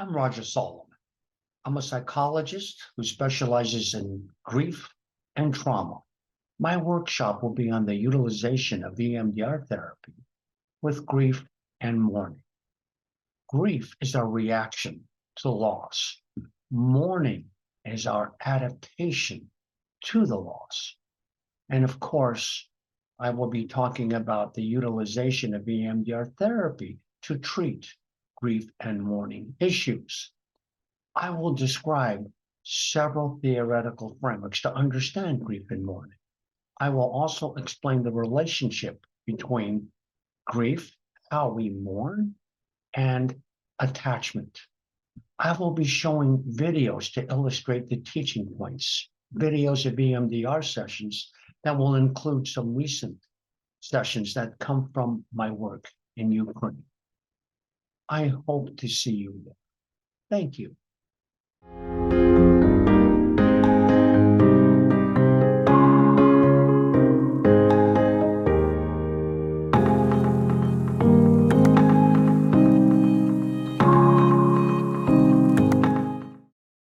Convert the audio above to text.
I'm Roger Solomon. I'm a psychologist who specializes in grief and trauma. My workshop will be on the utilization of EMDR therapy with grief and mourning. Grief is our reaction to loss. Mourning is our adaptation to the loss. And of course, I will be talking about the utilization of EMDR therapy to treat grief and mourning issues. I will describe several theoretical frameworks to understand grief and mourning. I will also explain the relationship between grief, how we mourn, and attachment. I will be showing videos to illustrate the teaching points, videos of EMDR sessions that will include some recent sessions that come from my work in Ukraine. I hope to see you there. Thank you.